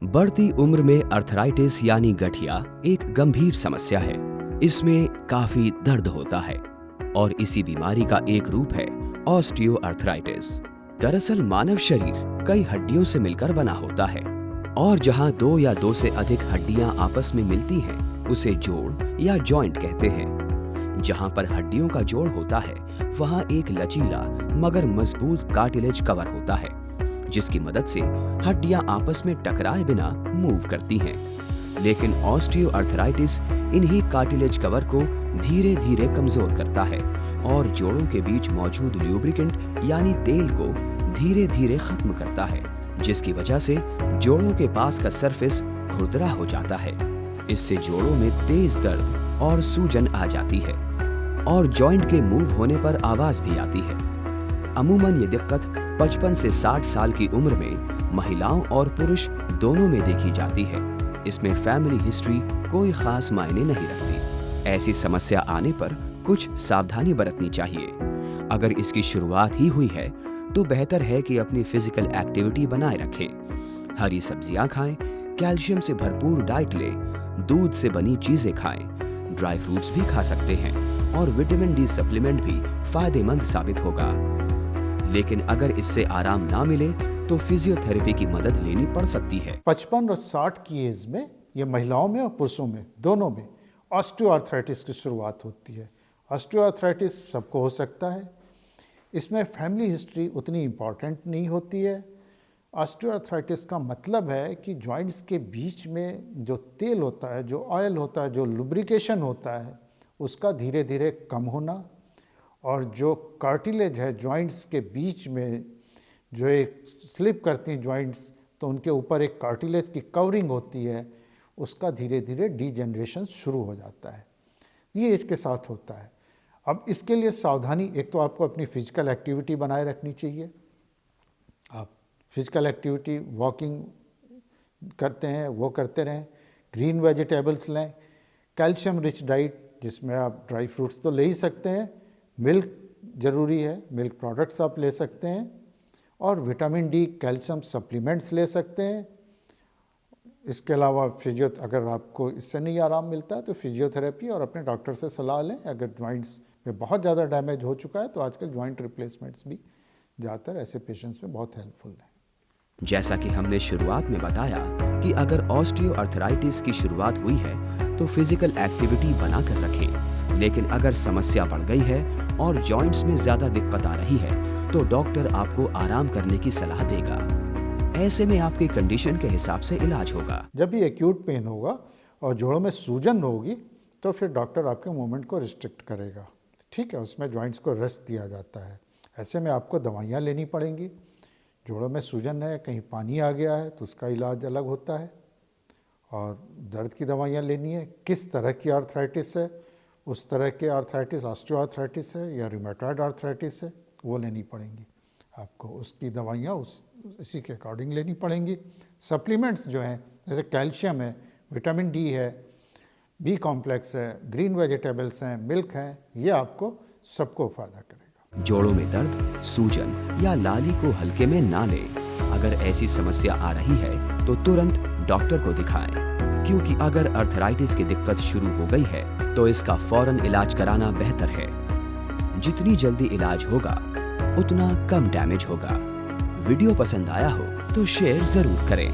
बढ़ती उम्र में अर्थराइटिस यानी गठिया एक गंभीर समस्या है। इसमें काफी दर्द होता है और इसी बीमारी का एक रूप है ऑस्टियोआर्थराइटिस। दरअसल मानव शरीर कई हड्डियों से मिलकर बना होता है और जहां दो या दो से अधिक हड्डियां आपस में मिलती हैं, उसे जोड़ या जॉइंट कहते हैं। जहां पर हड्डियों का जोड़ होता है, वहां एक लचीला मगर मजबूत कार्टिलेज कवर होता है, जिसकी मदद से हड्डियां आपस में टकराए बिना मूव करती हैं। लेकिन ऑस्टियोआर्थराइटिस इन्हीं कार्टिलेज कवर को धीरे धीरे कमजोर करता है और जोड़ों के बीच मौजूद ल्यूब्रिकेंट यानी तेल को धीरे धीरे खत्म करता है, जिसकी वजह से जोड़ों के पास का सरफेस खुरदरा हो जाता है। इससे जोड़ों में तेज दर्द और सूजन आ जाती है और जॉइंट के मूव होने पर आवाज भी आती है। अमूमन ये दिक्कत 55 से 60 साल की उम्र में महिलाओं और पुरुष दोनों में देखी जाती है। इसमें फैमिली हिस्ट्री कोई खास मायने नहीं रखती। ऐसी समस्या आने पर कुछ सावधानी बरतनी चाहिए। अगर इसकी शुरुआत ही हुई है तो बेहतर है कि अपनी फिजिकल एक्टिविटी बनाए रखें। हरी सब्जियां खाएं, कैल्शियम से भरपूर डाइट लें, दूध से बनी चीजें खाएं, ड्राई फ्रूट्स भी खा सकते हैं और विटामिन डी सप्लीमेंट भी फायदेमंद साबित होगा। लेकिन अगर इससे आराम ना मिले तो फिजियोथेरेपी की मदद लेनी पड़ सकती है। 55 और 60 की एज में ये महिलाओं में और पुरुषों में दोनों में ऑस्टियोआर्थराइटिस की शुरुआत होती है। ऑस्टियोआर्थराइटिस सबको हो सकता है। इसमें फैमिली हिस्ट्री उतनी इम्पॉर्टेंट नहीं होती है। ऑस्टियोआर्थराइटिस का मतलब है कि जॉइंट्स के बीच में जो तेल होता है, जो ऑयल होता है, जो लुब्रिकेशन होता है, उसका धीरे धीरे कम होना, और जो कार्टिलेज है जॉइंट्स के बीच में जो एक स्लिप करती हैं जॉइंट्स, तो उनके ऊपर एक कार्टिलेज की कवरिंग होती है, उसका धीरे धीरे डीजनरेशन शुरू हो जाता है। ये इसके साथ होता है। अब इसके लिए सावधानी, एक तो आपको अपनी फिजिकल एक्टिविटी बनाए रखनी चाहिए। आप फिजिकल एक्टिविटी, वॉकिंग करते हैं वो करते रहें, ग्रीन वेजिटेबल्स लें, कैल्शियम रिच डाइट जिसमें आप ड्राई फ्रूट्स तो ले ही सकते हैं, मिल्क ज़रूरी है, मिल्क प्रोडक्ट्स आप ले सकते हैं, और विटामिन डी कैल्शियम सप्लीमेंट्स ले सकते हैं। इसके अलावा अगर आपको इससे नहीं आराम मिलता है तो फिजियोथेरेपी और अपने डॉक्टर से सलाह लें। अगर जॉइंट्स में बहुत ज़्यादा डैमेज हो चुका है तो आजकल जॉइंट रिप्लेसमेंट्स भी ज़्यादातर ऐसे पेशेंट्स में बहुत हेल्पफुल है। जैसा कि हमने शुरुआत में बताया कि अगर ऑस्टियोआर्थराइटिस की शुरुआत हुई है तो फिजिकल एक्टिविटी बनाकर रखें। लेकिन अगर समस्या बढ़ गई है और जॉइंट्स में ज्यादा दिक्कत आ रही है तो डॉक्टर आपको आराम करने की सलाह देगा। ऐसे में आपकी कंडीशन के हिसाब से इलाज होगा। जब भी एक्यूट पेन होगा और जोड़ों में सूजन होगी तो फिर डॉक्टर आपके मूवमेंट को रिस्ट्रिक्ट करेगा, ठीक है, उसमें जॉइंट्स को रेस्ट दिया जाता है। ऐसे में आपको दवाइयाँ लेनी पड़ेंगी। जोड़ों में सूजन है, कहीं पानी आ गया है तो उसका इलाज अलग होता है, और दर्द की दवाइयाँ लेनी है। किस तरह की आर्थराइटिस है, उस तरह के आर्थराइटिस ऑस्टियोआर्थराइटिस है या रूमेटॉइड आर्थराइटिस है, वो लेनी पड़ेंगी आपको। उसकी दवाइयाँ इसी के अकॉर्डिंग लेनी पड़ेंगी। सप्लीमेंट्स जो हैं, जैसे कैल्शियम है, विटामिन डी है, बी कॉम्प्लेक्स है, ग्रीन वेजिटेबल्स हैं, मिल्क हैं, ये आपको सबको फ़ायदा करेगा। जोड़ों में दर्द, सूजन या लाली को हल्के में ना लें। अगर ऐसी समस्या आ रही है तो तुरंत डॉक्टर को दिखाएं, क्योंकि अगर अर्थराइटिस की दिक्कत शुरू हो गई है तो इसका फौरन इलाज कराना बेहतर है। जितनी जल्दी इलाज होगा उतना कम डैमेज होगा। वीडियो पसंद आया हो तो शेयर जरूर करें।